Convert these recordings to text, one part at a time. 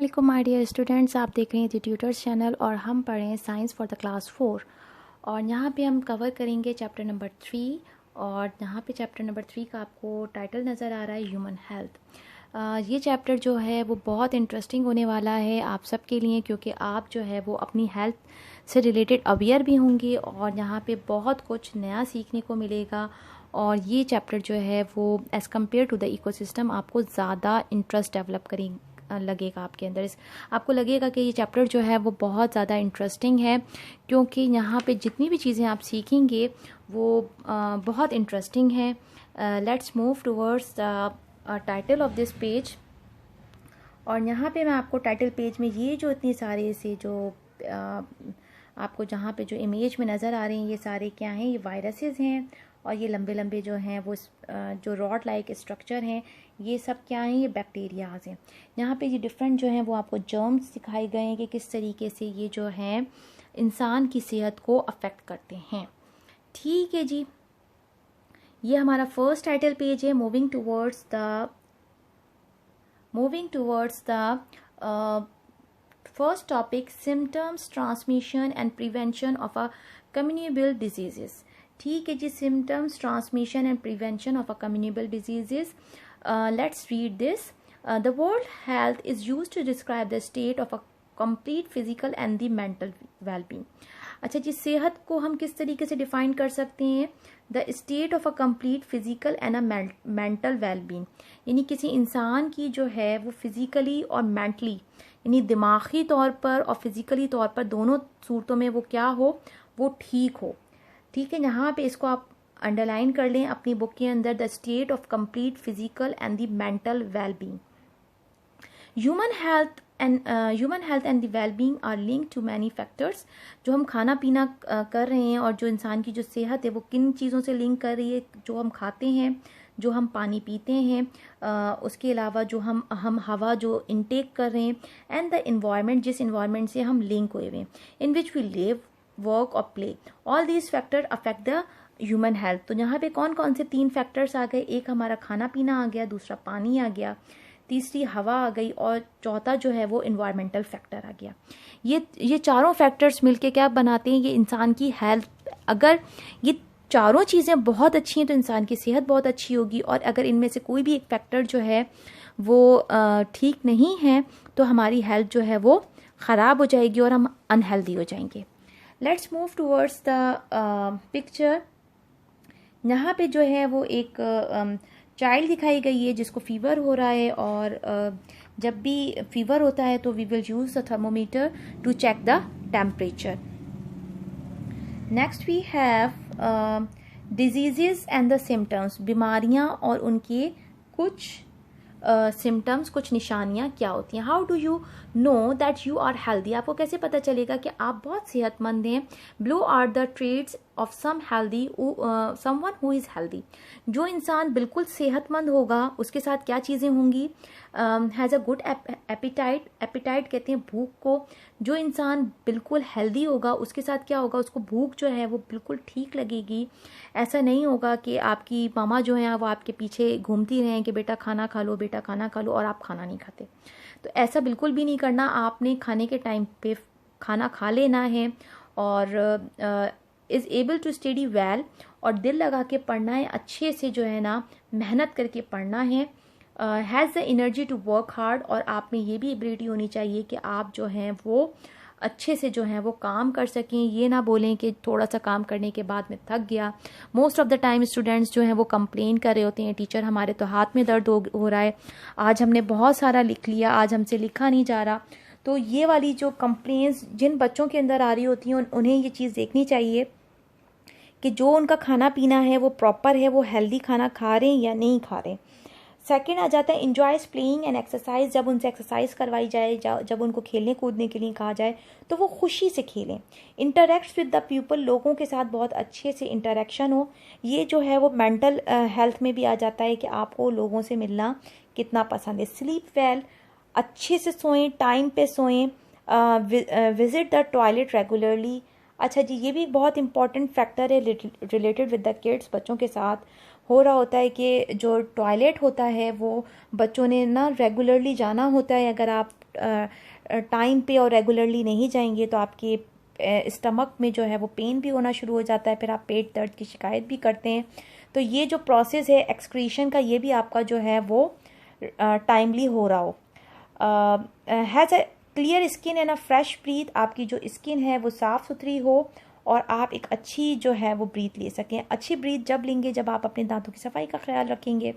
अस्सलाम my dear students, आप देख रहे हैं द ट्यूटर्स चैनल और हम पढ़ रहे हैं साइंस फॉर द क्लास 4। और यहाँ पे हम कवर करेंगे चैप्टर नंबर 3। और यहाँ पे चैप्टर नंबर 3 का आपको टाइटल नज़र आ रहा है ह्यूमन हेल्थ। ये चैप्टर जो है वो बहुत इंटरेस्टिंग होने वाला है आप सब के लिए, क्योंकि आप जो है वो अपनी हेल्थ से रिलेटेड अवेयर भी होंगे और यहाँ पे बहुत कुछ नया सीखने को मिलेगा। और ये चैप्टर जो है वो as compare to the ecosystem आपको ज़्यादा इंटरेस्ट डेवलप लगेगा आपके अंदर। आपको लगेगा कि ये चैप्टर जो है वो बहुत ज़्यादा इंटरेस्टिंग है, क्योंकि यहाँ पे जितनी भी चीज़ें आप सीखेंगे वो बहुत इंटरेस्टिंग है। Let's move towards the title of this page. और यहाँ पे मैं आपको टाइटल पेज में ये जो इतनी सारे से जो आपको जहाँ पे जो इमेज में नज़र आ रहे हैं ये सारे क्या हैं, ये वायरसेस हैं। और ये लंबे लंबे जो हैं वो जो रॉड लाइक स्ट्रक्चर हैं, ये सब क्या हैं, ये बैक्टीरियाज हैं। यहाँ पे ये डिफरेंट जो हैं वो आपको जर्म्स दिखाए गए हैं कि किस तरीके से ये जो हैं इंसान की सेहत को अफेक्ट करते हैं। ठीक है जी, ये हमारा फर्स्ट टाइटल पेज है। Moving towards the first topic, symptoms, transmission and prevention of a communicable diseases. ठीक है जी, symptoms, transmission and prevention of a communicable diseases. Let's read this. The world health is used to describe the state of a complete physical and the mental wellbeing. अच्छा जी, सेहत को हम किस तरीके से डिफाइन कर सकते हैं? The state of a complete physical and a mental wellbeing, यानी किसी इंसान की जो है वो फिजिकली और मेंटली, यानी दिमागी तौर पर और फिजिकली तौर पर दोनों सूरतों में वो क्या हो, वो ठीक हो। ठीक है, यहाँ पे इसको आप अंडरलाइन कर लें अपनी बुक के अंदर, the state of complete physical and the mental wellbeing. Human health and the wellbeing are link to many factors. जो हम खाना पीना कर रहे हैं और जो इंसान की जो सेहत है वो किन चीज़ों से लिंक कर रही है? जो हम खाते हैं, जो हम पानी पीते हैं, उसके अलावा जो हम हवा जो इनटेक कर रहे हैं, एंड द इन्वायरमेंट, जिस इन्वायरमेंट से हम लिंक हुए हुए हैं, इन विच वी लिव, वर्क और play. All these factor affect the human health. तो यहाँ पे कौन कौन से 3 फैक्टर्स आ गए? एक हमारा खाना पीना आ गया, दूसरा पानी आ गया, तीसरी हवा आ गई, और चौथा जो है वो इन्वायरमेंटल फैक्टर आ गया। ये चारों फैक्टर्स मिलके क्या बनाते हैं? ये इंसान की हेल्थ। अगर ये चारों चीज़ें बहुत अच्छी हैं तो इंसान की सेहत बहुत अच्छी होगी, और अगर इनमें से कोई भी एक फैक्टर जो है वो ठीक नहीं है तो हमारी हेल्थ जो है वो ख़राब हो जाएगी और हम अनहेल्दी हो जाएंगे। Let's move towards the picture. यहाँ पे जो है वो एक चाइल्ड दिखाई गई है जिसको फीवर हो रहा है, और जब भी फीवर होता है तो we will use the thermometer to check the temperature. Next we have diseases and the symptoms. बीमारियां और उनके कुछ सिम्टम्स, कुछ निशानियां क्या होती हैं? How do you know that you are healthy? आपको कैसे पता चलेगा कि आप बहुत सेहतमंद हैं? Below are the traits of someone who is healthy. जो इंसान बिल्कुल सेहतमंद होगा उसके साथ क्या चीज़ें होंगी? Has a good appetite. Appetite कहते हैं भूख को। जो इंसान बिल्कुल हेल्दी होगा उसके साथ क्या होगा? उसको भूख जो है वो बिल्कुल ठीक लगेगी। ऐसा नहीं होगा कि आपकी मामा जो है वो आपके पीछे घूमती रहें कि बेटा खाना खा लो, बेटा खाना खा लो, और आप खाना नहीं खाते। तो ऐसा बिल्कुल भी नहीं करना। आपने खाने के टाइम पे खाना खा लेना है, और is able to study well, और दिल लगा के पढ़ना है, अच्छे से जो है ना मेहनत करके पढ़ना है। Has the energy to work hard, और आप में ये भी एबिलिटी होनी चाहिए कि आप जो हैं वो अच्छे से जो है वो काम कर सकें। ये ना बोलें कि थोड़ा सा काम करने के बाद में थक गया। Most of the time students जो हैं वो कंप्लेन कर रहे होते हैं, टीचर हमारे तो हाथ में दर्द हो रहा है, आज हमने बहुत सारा लिख लिया, आज हमसे लिखा नहीं जा रहा। तो ये वाली जो कंप्लेंट्स जिन बच्चों के अंदर आ रही होती हैं उन्हें ये चीज़ देखनी चाहिए कि जो उनका खाना पीना है वो प्रॉपर है, वो हेल्दी खाना खा रहे हैं या नहीं खा रहे हैं। सेकंड आ जाता है इंजॉयज प्लेइंग एंड एक्सरसाइज। जब उनसे एक्सरसाइज करवाई जाए, जब उनको खेलने कूदने के लिए कहा जाए तो वो खुशी से खेलें। इंटरेक्ट विद द पीपल, लोगों के साथ बहुत अच्छे से इंटरेक्शन हो। ये जो है वो मेंटल हेल्थ में भी आ जाता है कि आपको लोगों से मिलना कितना पसंद है। स्लीप वेल, अच्छे से सोएं, टाइम पे सोएं। Visit the toilet regularly. अच्छा जी, ये भी बहुत इंपॉर्टेंट फैक्टर है रिलेटेड विद द किड्स। बच्चों के साथ हो रहा होता है कि जो टॉयलेट होता है वो बच्चों ने ना रेगुलरली जाना होता है। अगर आप टाइम पे और रेगुलरली नहीं जाएंगे तो आपके स्टमक में जो है वो पेन भी होना शुरू हो जाता है, फिर आप पेट दर्द की शिकायत भी करते हैं। तो ये जो प्रोसेस है एक्सक्रीशन का, ये भी आपका जो है वो टाइमली हो रहा हो। Has a clear skin and a fresh breath, आपकी जो स्किन है वो साफ़ सुथरी हो और आप एक अच्छी जो है वो ब्रीथ ले सकें। अच्छी ब्रीथ जब लेंगे जब आप अपने दांतों की सफाई का ख्याल रखेंगे।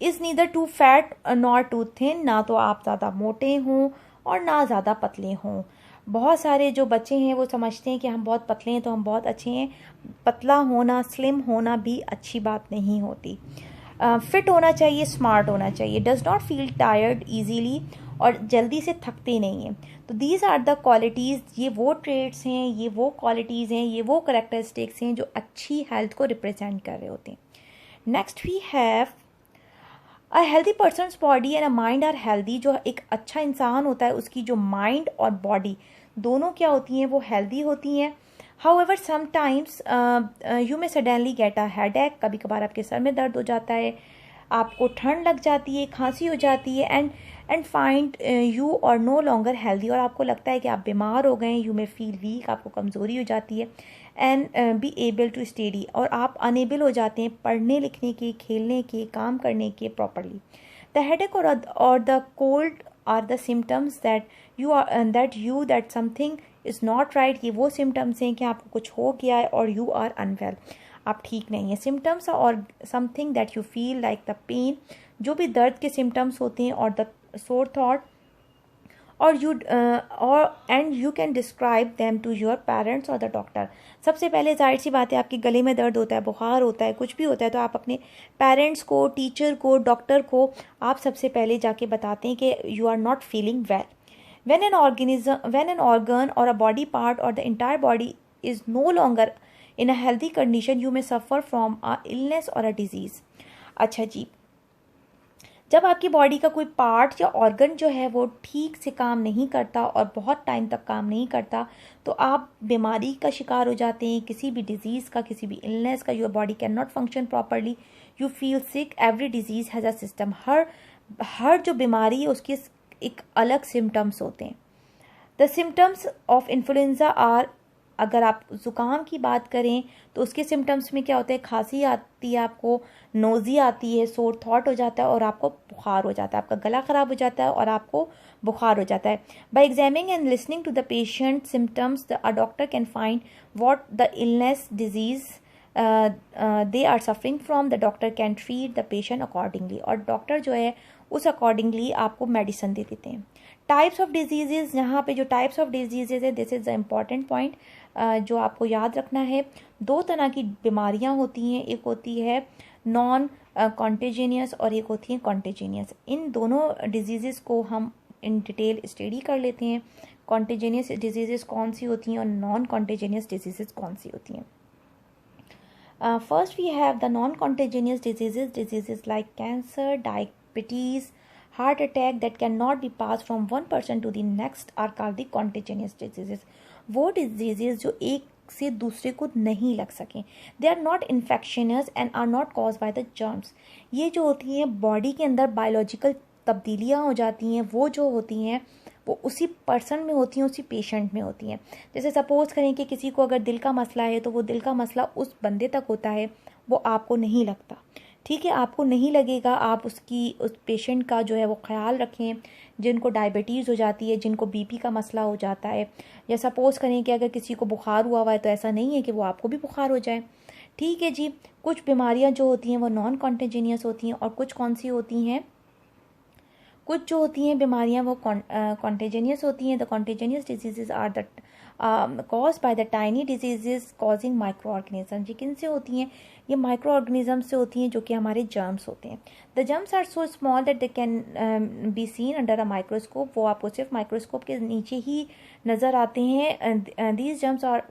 Is neither too fat nor too thin, ना तो आप ज़्यादा मोटे हों और ना ज़्यादा पतले हों। बहुत सारे जो बच्चे हैं वो समझते हैं कि हम बहुत पतले हैं तो हम बहुत अच्छे हैं। पतला होना, स्लिम होना भी अच्छी बात नहीं होती। फिट होना चाहिए, स्मार्ट होना चाहिए, does not feel tired easily, और जल्दी से थकते नहीं हैं। तो दीज आर द क्वालिटीज़, ये वो ट्रेड्स हैं, ये वो क्वालिटीज़ हैं, ये वो करेक्टरिस्टिक्स हैं जो अच्छी हेल्थ को रिप्रेजेंट कर रहे होते हैं। Next we have a healthy person's body and a mind are healthy. जो एक अच्छा इंसान होता है उसकी जो माइंड और बॉडी दोनों क्या होती हैं, वो हेल्दी होती हैं। However, sometimes you may suddenly get a headache, कभी कभार आपके सर में दर्द हो जाता है, आपको ठंड लग जाती है, खांसी हो जाती है, and find you are no longer healthy, और आपको लगता है कि आप बीमार हो गए। यू मे फील वीक, आपको कमज़ोरी हो जाती है, and be able to study, और आप अनेबल हो जाते हैं पढ़ने लिखने के, खेलने के, काम करने के प्रॉपरली। द हेडेक और the cold are the symptoms that something is not right. ये वो सिम्टम्स हैं कि आपको कुछ हो गया है और यू आर अनवेल, आप ठीक नहीं है। सिम्टम्स और something that you feel like the pain, जो भी दर्द के सिम्टम्स होते हैं, और द सोर थॉट, और and you can describe them to your parents और द डॉक्टर। सबसे पहले जाहिर सी बात है, आपके गले में दर्द होता है, बुखार होता है, कुछ भी होता है, तो आप अपने पेरेंट्स को, टीचर को, डॉक्टर को आप सबसे पहले जाके बताते हैं कि you are not feeling well. When an organ or a body part or the entire body is no longer in a healthy condition, you may suffer from a illness or a disease. अच्छा जी, जब आपकी body का कोई part या organ जो है वो ठीक से काम नहीं करता और बहुत टाइम तक काम नहीं करता, तो आप बीमारी का शिकार हो जाते हैं, किसी भी डिजीज़ का, किसी भी इलनेस का। Your body can not function properly, you feel sick. Every disease has a system, हर जो बीमारी है उसकी एक अलग सिम्टम्स होते हैं। The symptoms of influenza are, अगर आप ज़ुकाम की बात करें तो उसके सिम्टम्स में क्या होता है, खांसी आती है, आपको नोज़ी आती है, सोर थॉट हो जाता है और आपको बुखार हो जाता है, आपका गला ख़राब हो जाता है और आपको बुखार हो जाता है। By examining and listening to the patient symptoms, a doctor can find what the illness disease they are suffering from. The doctor can treat the patient accordingly, और डॉक्टर जो है उस अकॉर्डिंगली आपको मेडिसिन दे देते हैं। टाइप्स ऑफ डिजीजेज, यहाँ पे जो टाइप्स ऑफ डिजीजेज है, this is the important point जो आपको याद रखना है। दो तरह की बीमारियाँ होती हैं, एक होती है नॉन कॉन्टेजेनियस और एक होती है कॉन्टेजेनियस। इन दोनों डिजीज़ को हम इन डिटेल स्टडी कर लेते हैं। कॉन्टेजेनियस डिजीज़ कौन सी होती हैं और नॉन कॉन्टेजेनियस डिजीज़ कौन सी होती हैं। First we have the non-contagious diseases like cancer, diabetes, heart attack that cannot be passed from one person to the next are called the contagious diseases. वो diseases जो एक से दूसरे को नहीं लग सकें, they are not infectious and are not caused by the germs. ये जो होती हैं बॉडी के अंदर बायोलॉजिकल तब्दीलियाँ हो जाती हैं, वो जो होती हैं वो उसी पर्सन में होती हैं, उसी पेशेंट में होती हैं। जैसे सपोज़ करें कि किसी को अगर दिल का मसला है तो वो दिल का मसला उस बंदे तक होता है, वो आपको नहीं लगता, ठीक है, आपको नहीं लगेगा। आप उस पेशेंट का जो है वो ख्याल रखें, जिनको डायबिटीज़ हो जाती है, जिनको बीपी का मसला हो जाता है, या सपोज़ करें कि अगर किसी को बुखार हुआ है तो ऐसा नहीं है कि वो आपको भी बुखार हो जाए, ठीक है जी। कुछ बीमारियां जो होती हैं वो नॉन कॉन्टेजिनियस होती हैं, और कुछ कौन सी होती हैं, कुछ जो होती हैं बीमारियां वो कॉन्टेजेनियस होती हैं। The contagious diseases are the cause by the tiny diseases causing microorganism. ये किन से होती हैं, ये माइक्रो ऑर्गेनिज्म से होती हैं जो कि हमारे जर्म्स होते हैं। The germs are so small that they can be seen under a microscope. वो आपको सिर्फ माइक्रोस्कोप के नीचे ही नज़र आते हैं। These germs are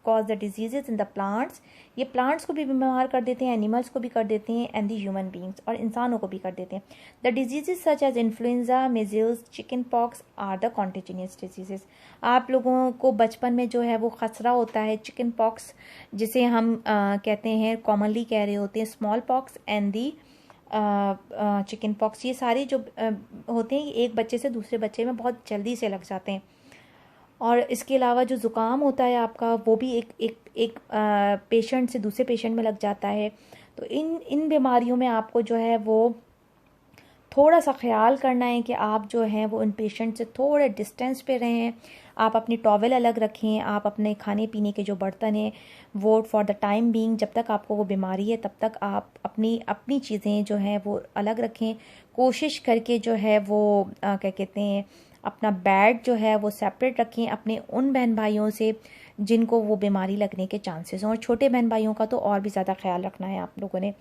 cause the diseases in the plants. ये प्लांट्स को भी बीमार कर देते हैं, एनिमल्स को भी कर देते हैं, एंड द ह्यूमन बींग्स, और इंसानों को भी कर देते हैं। The diseases such as influenza, measles, chicken pox are the contagious diseases. आप लोगों को बचपन में जो है वो खसरा होता है, चिकन पॉक्स जिसे हम कहते हैं, कॉमनली कह रहे होते हैं small pox, and the chicken pox, ये सारे जो होते हैं एक बच्चे से दूसरे बच्चे में बहुत जल्दी से लग जाते हैं। और इसके अलावा जो ज़ुकाम होता है आपका, वो भी एक पेशेंट से दूसरे पेशेंट में लग जाता है। तो इन बीमारियों में आपको जो है वो थोड़ा सा ख्याल करना है कि आप जो हैं वो उन पेशेंट से थोड़े डिस्टेंस पे रहें। आप अपनी टॉवल अलग रखें, आप अपने खाने पीने के जो बर्तन हैं वो फॉर द टाइम बीइंग, जब तक आपको वो बीमारी है तब तक आप अपनी चीज़ें जो हैं वो अलग रखें। कोशिश करके जो है वो क्या कहते हैं, अपना बेड जो है वो सेपरेट रखें अपने उन बहन भाइयों से जिनको वो बीमारी लगने के चांसेस हैं, और छोटे बहन भाइयों का तो और भी ज़्यादा ख्याल रखना है आप लोगों ने।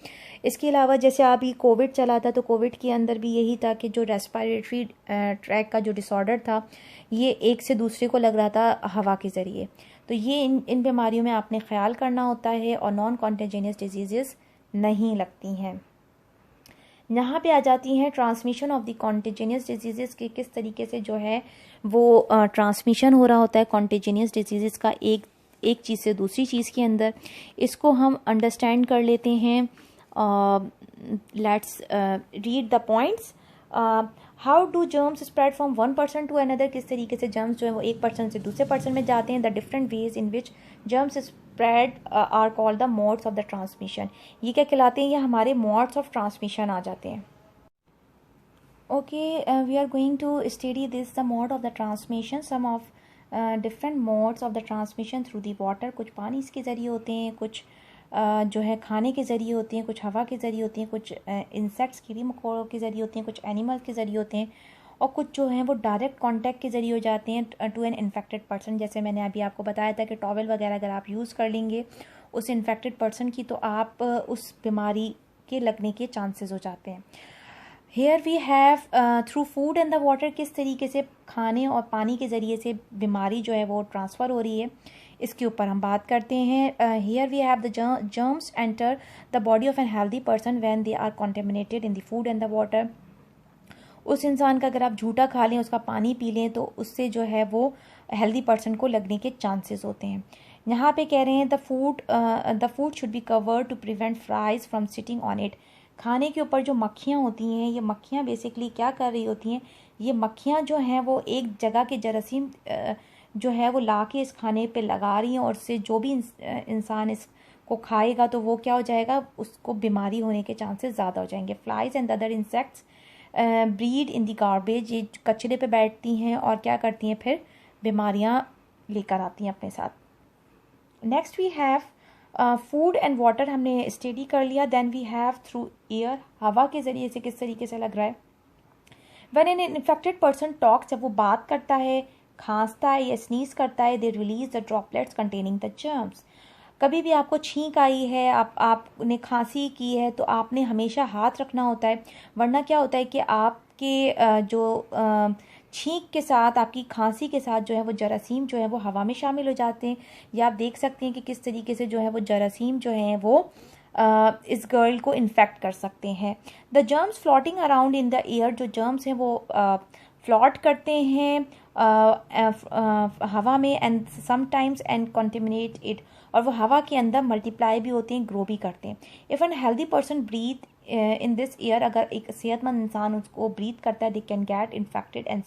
इसके अलावा जैसे अभी कोविड चला था, तो कोविड के अंदर भी यही था कि जो रेस्पिरेटरी ट्रैक का जो डिसऑर्डर था, ये एक से दूसरे को लग रहा था हवा के ज़रिए। तो ये इन बीमारियों में आपने ख्याल करना होता है, और नॉन कॉन्टेजेनियस डिजीज़ नहीं लगती हैं। यहाँ पे आ जाती हैं ट्रांसमिशन ऑफ द कॉन्टेजेनियस डिजीज़ के किस तरीके से जो है वो ट्रांसमिशन हो रहा होता है कॉन्टेजेनियस डिजीज़ का एक चीज़ से दूसरी चीज़ के अंदर। इसको हम अंडरस्टैंड कर लेते हैं। Let's read the points. How do germs spread from one person to another, किस तरीके से जर्म्स जो है वो एक पर्सन से दूसरे पर्सन में जाते हैं। The different ways in which germs spread are called the modes of the transmission. ये क्या कहलाते हैं, ये हमारे मोड्स ऑफ ट्रांसमिशन आ जाते हैं। Okay, we are going to study this the mode of the transmission, some of different modes of the transmission through the water. कुछ पानी के ज़रिए होते हैं, कुछ जो है खाने के ज़रिए होती हैं, कुछ हवा के ज़रिए होती हैं, कुछ इंसेक्ट्स कीड़ी मकोड़ों के ज़रिए होती हैं, कुछ एनिमल्स के ज़रिए होते हैं, और कुछ जो हैं वो डायरेक्ट कांटेक्ट के ज़रिए हो जाते हैं टू एन इन्फेक्टेड पर्सन। जैसे मैंने अभी आपको बताया था कि टॉवल वगैरह अगर आप यूज़ कर लेंगे उस इन्फेक्टेड पर्सन की, तो आप उस बीमारी के लगने के चांसेस हो जाते हैं। Here we have through food and the water, किस तरीके से खाने और पानी के ज़रिए से बीमारी जो है वो ट्रांसफ़र हो रही है, इसके ऊपर हम बात करते हैं। Here we have the germs enter the body of an healthy person when they are contaminated in the food and the water. उस इंसान का अगर आप झूठा खा लें, उसका पानी पी लें, तो उससे जो है वो हेल्दी पर्सन को लगने के चांसेस होते हैं। यहाँ पे कह रहे हैं the food should be covered to prevent flies from sitting on it. खाने के ऊपर जो मक्खियाँ होती हैं, ये मक्खियाँ बेसिकली क्या कर रही होती हैं, ये मक्खियाँ जो हैं वो एक जगह के जरासीम जो है वो ला के इस खाने पे लगा रही हैं, और उससे जो भी इंसान इसको खाएगा तो वो क्या हो जाएगा, उसको बीमारी होने के चांसेस ज़्यादा हो जाएंगे। Flies and other insects breed in the garbage, ये कचरे पे बैठती हैं और क्या करती हैं, फिर बीमारियां लेकर आती हैं अपने साथ। Next we have food and water, हमने स्टडी कर लिया। Then we have through air, हवा के ज़रिए से किस तरीके से लग रहा है। When an infected person talks, जब वो बात करता है, खांसता है या स्नीज करता है, they release the droplets containing the germs. कभी भी आपको छींक आई है, आपने खांसी की है, तो आपने हमेशा हाथ रखना होता है, वरना क्या होता है कि आपके जो छींक के साथ, आपकी खांसी के साथ जो है वो जरासीम जो है वो हवा में शामिल हो जाते हैं। या आप देख सकते हैं कि किस तरीके से जो है वो जरासीम जो हैं वो इस गर्ल को इन्फेक्ट कर सकते हैं। The germs floating around in the air, जो जर्म्स हैं वो फ्लॉट करते हैं हवा में, and sometimes and contaminate it, और वो हवा के अंदर मल्टीप्लाई भी होते हैं, ग्रो भी करते हैं। If an healthy person breathe in this air, अगर एक सेहतमंद इंसान उसको ब्रीथ करता है, they can get infected and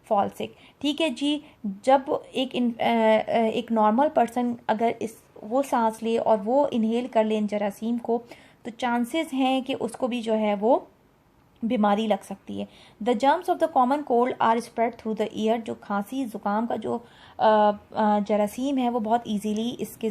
fall sick. ठीक है जी, जब एक नॉर्मल पर्सन अगर वो सांस ले और वो इनहेल कर ले इन जरासीम को, तो चांसेस हैं कि उसको भी जो है वो बीमारी लग सकती है। The germs of the common cold are spread through the air, जो खांसी ज़ुकाम का जो जरासीम है वो बहुत इजीली इसके